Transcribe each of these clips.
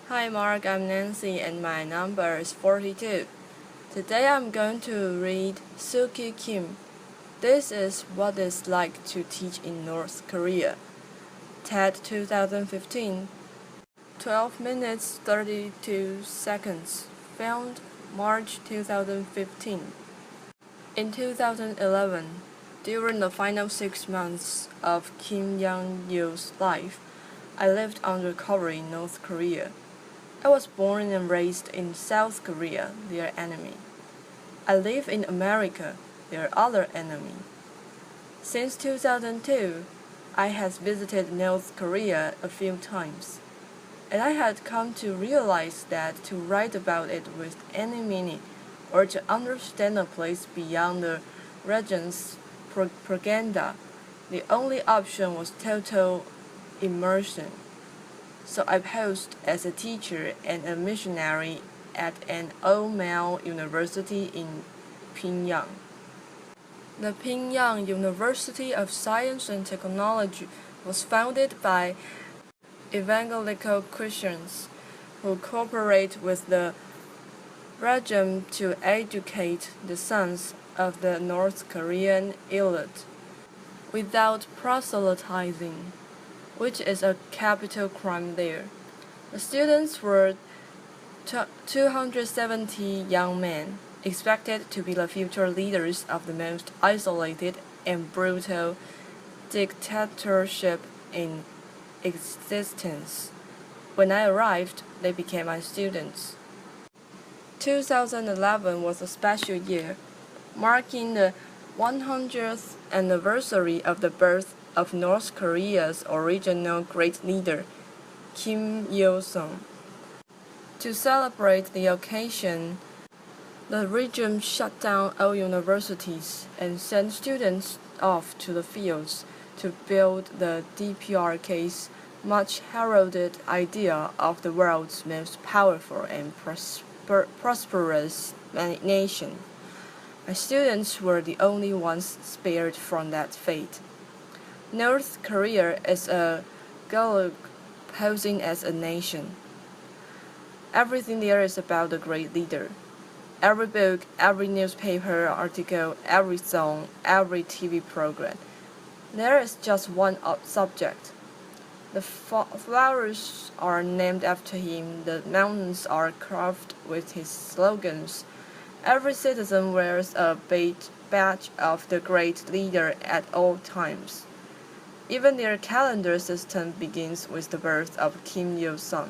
Hi Mark, I'm Nancy and my number is 42. Today I'm going to read Suki Kim. This is what it's like to teach in North Korea. TED 2015. 12 minutes 32 seconds. Filmed March 2015. In 2011, during the final 6 months of Kim Young-il's life, I lived undercover in North Korea. I was born and raised in South Korea, their enemy. I live in America, their other enemy. Since 2002, I had visited North Korea a few times, and I had come to realize that to write about it with any meaning, or to understand a place beyond the region's propaganda, the only option was total immersion. So I posed as a teacher and a missionary at an all-male university in Pyongyang. The Pyongyang University of Science and Technology was founded by evangelical Christians who cooperate with the regime to educate the sons of the North Korean elite without proselytizing, which is a capital crime there. The students were 270 young men, expected to be the future leaders of the most isolated and brutal dictatorship in existence. When I arrived, they became my students. 2011 was a special year, marking the 100th anniversary of the birth of North Korea's original great leader, Kim Il-sung. To celebrate the occasion, the regime shut down all universities and sent students off to the fields to build the DPRK's much heralded idea of the world's most powerful and prosperous nation. My students were the only ones spared from that fate. North Korea is a gulag posing as a nation. Everything there is about the great leader. Every book, every newspaper article, every song, every TV program. There is just one subject. The flowers are named after him, the mountains are carved with his slogans. Every citizen wears a badge of the great leader at all times. Even their calendar system begins with the birth of Kim Il-sung.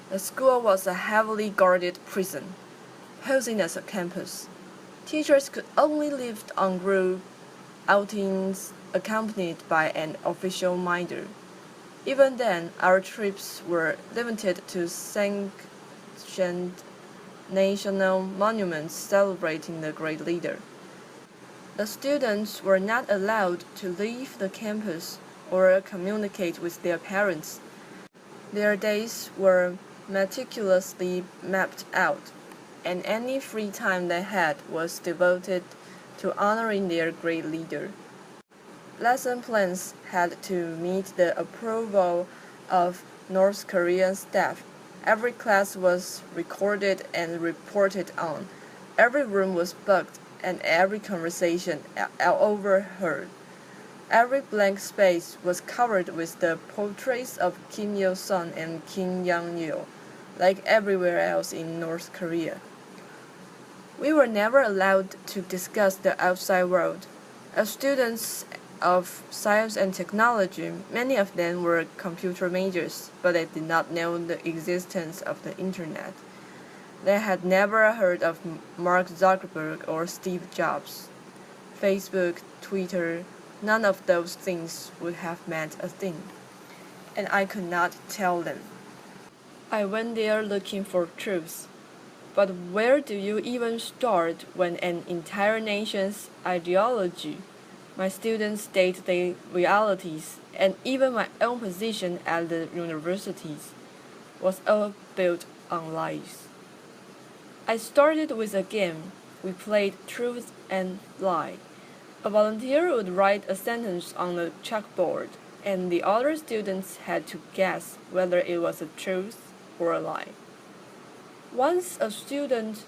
The school was a heavily guarded prison, posing as a campus. Teachers could only leave on group outings accompanied by an official minder. Even then, our trips were limited to sanctioned national monuments celebrating the great leader. The students were not allowed to leave the campus or communicate with their parents. Their days were meticulously mapped out, and any free time they had was devoted to honoring their great leader. Lesson plans had to meet the approval of North Korean staff. Every class was recorded and reported on. Every room was booked and every conversation overheard. Every blank space was covered with the portraits of Kim Il-sung and Kim Young-il, like everywhere else in North Korea. We were never allowed to discuss the outside world. As students of science and technology, many of them were computer majors, but they did not know the existence of the internet. They had never heard of Mark Zuckerberg or Steve Jobs. Facebook, Twitter, none of those things would have meant a thing, and I could not tell them. I went there looking for truth. But where do you even start when an entire nation's ideology, my students' day-to-day realities, and even my own position at the universities, was all built on lies? I started with a game. We played truth and lie. A volunteer would write a sentence on the chalkboard, and the other students had to guess whether it was a truth or a lie. Once a student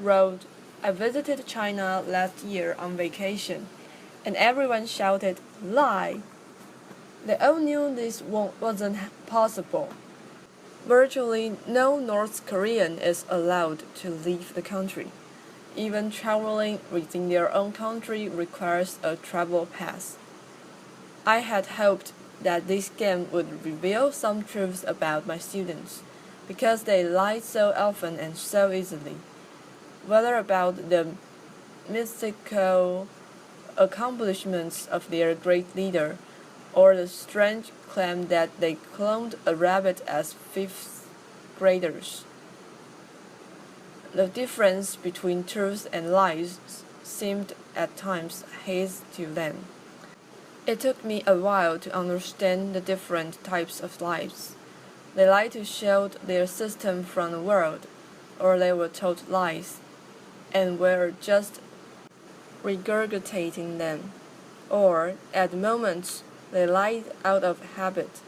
wrote, "I visited China last year on vacation," and everyone shouted, "Lie!" They all knew this wasn't possible. Virtually no North Korean is allowed to leave the country. Even traveling within their own country requires a travel pass. I had hoped that this game would reveal some truths about my students, because they lied so often and so easily, whether about the mystical accomplishments of their great leader, or the strange claim that they cloned a rabbit as fifth graders. The difference between truth and lies seemed at times hazy to them. It took me a while to understand the different types of lies. They lied to shield their system from the world, or they were told lies, and were just regurgitating them, or, at moments, they lied out of habit.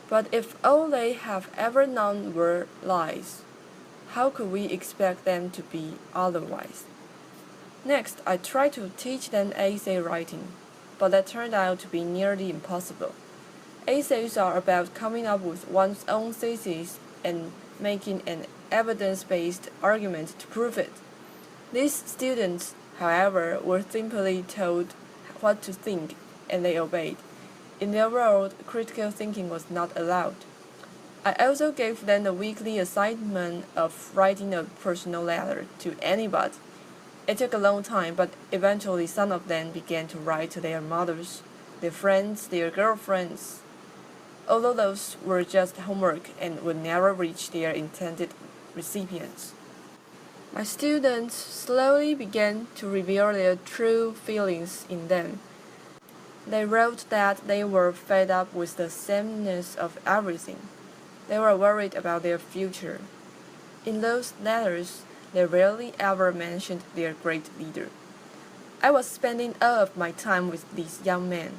But if all they have ever known were lies, how could we expect them to be otherwise? Next, I tried to teach them essay writing, but that turned out to be nearly impossible. Essays are about coming up with one's own thesis and making an evidence-based argument to prove it. These students, however, were simply told what to think, and they obeyed. In their world, critical thinking was not allowed. I also gave them the weekly assignment of writing a personal letter to anybody. It took a long time, but eventually some of them began to write to their mothers, their friends, their girlfriends, although those were just homework and would never reach their intended recipients. My students slowly began to reveal their true feelings in them. They wrote that they were fed up with the sameness of everything. They were worried about their future. In those letters, they rarely ever mentioned their great leader. I was spending all of my time with these young men.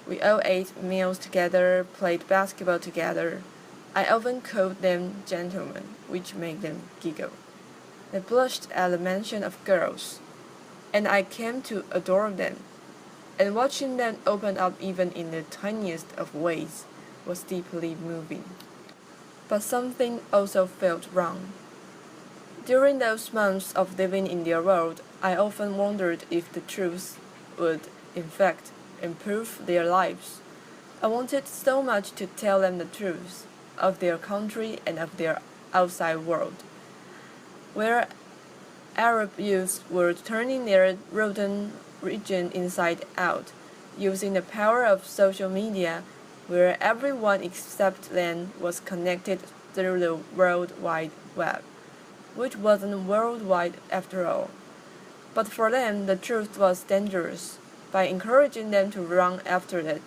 We all ate meals together, played basketball together. I often called them gentlemen, which made them giggle. They blushed at the mention of girls, and I came to adore them. And watching them open up even in the tiniest of ways was deeply moving. But something also felt wrong. During those months of living in their world, I often wondered if the truth would, in fact, improve their lives. I wanted so much to tell them the truth of their country and of their outside world, where Arab youths were turning their rotten region inside out, using the power of social media, where everyone except them was connected through the World Wide Web, which wasn't worldwide after all. But for them, the truth was dangerous. By encouraging them to run after it,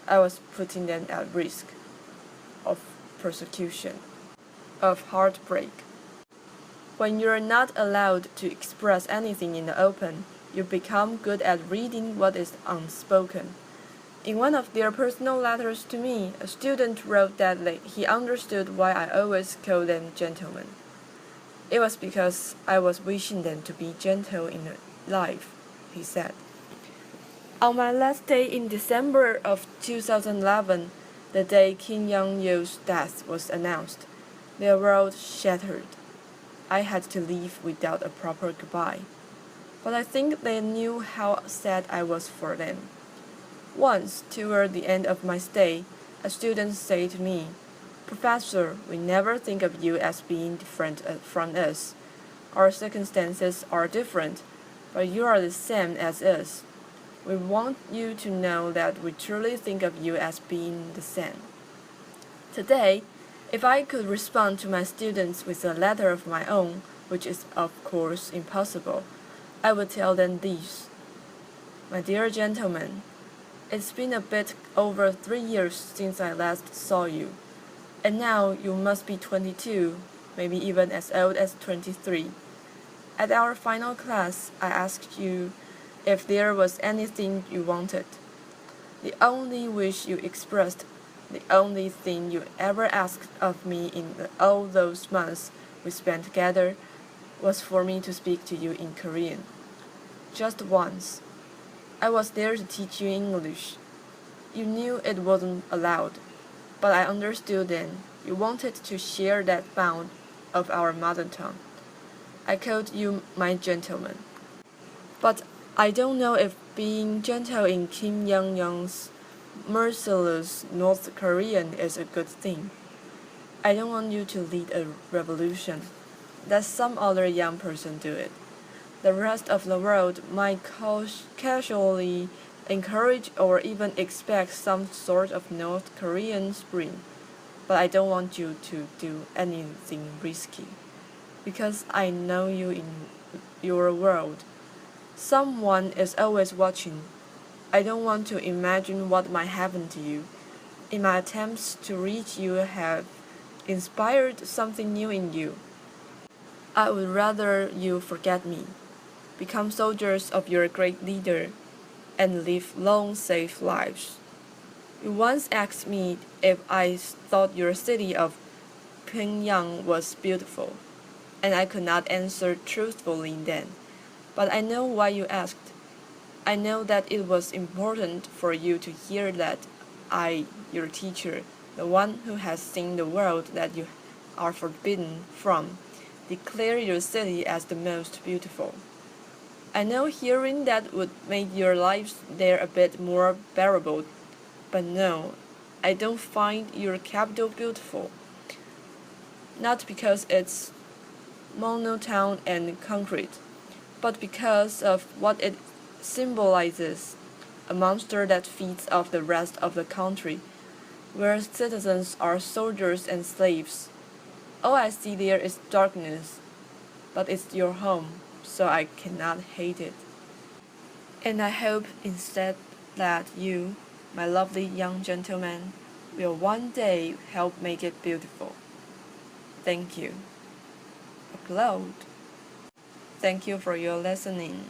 I was putting them at risk of persecution, of heartbreak. When you're not allowed to express anything in the open, you become good at reading what is unspoken. In one of their personal letters to me, a student wrote that he understood why I always called them gentlemen. It was because I was wishing them to be gentle in life, he said. On my last day in December of 2011, the day Kim Jong-il's death was announced, their world shattered. I had to leave without a proper goodbye. But I think they knew how sad I was for them. Once, toward the end of my stay, a student said to me, "Professor, we never think of you as being different from us. Our circumstances are different, but you are the same as us. We want you to know that we truly think of you as being the same." Today, if I could respond to my students with a letter of my own, which is of course impossible, I would tell them this. My dear gentlemen, it's been a bit over 3 years since I last saw you, and now you must be 22, maybe even as old as 23. At our final class, I asked you if there was anything you wanted. The only wish you expressed, the only thing you ever asked of me in all those months we spent together, was for me to speak to you in Korean. Just once. I was there to teach you English. You knew it wasn't allowed, but I understood then. You wanted to share that bond of our mother tongue. I called you my gentleman. But I don't know if being gentle in Kim Young-young's merciless North Korean is a good thing. I don't want you to lead a revolution. Let some other young person do it. The rest of the world might casually encourage or even expect some sort of North Korean spring, but I don't want you to do anything risky, because I know you in your world. Someone is always watching. I don't want to imagine what might happen to you. In my attempts to reach you have inspired something new in you. I would rather you forget me, become soldiers of your great leader, and live long, safe lives. You once asked me if I thought your city of Pyongyang was beautiful, and I could not answer truthfully then. But I know why you asked. I know that it was important for you to hear that I, your teacher, the one who has seen the world that you are forbidden from, declare your city as the most beautiful. I know hearing that would make your lives there a bit more bearable, but no, I don't find your capital beautiful. Not because it's monotone and concrete, but because of what it symbolizes, a monster that feeds off the rest of the country, where citizens are soldiers and slaves. All I see there is darkness, but it's your home, so I cannot hate it. And I hope instead that you, my lovely young gentleman, will one day help make it beautiful. Thank you. Upload. Thank you for your listening.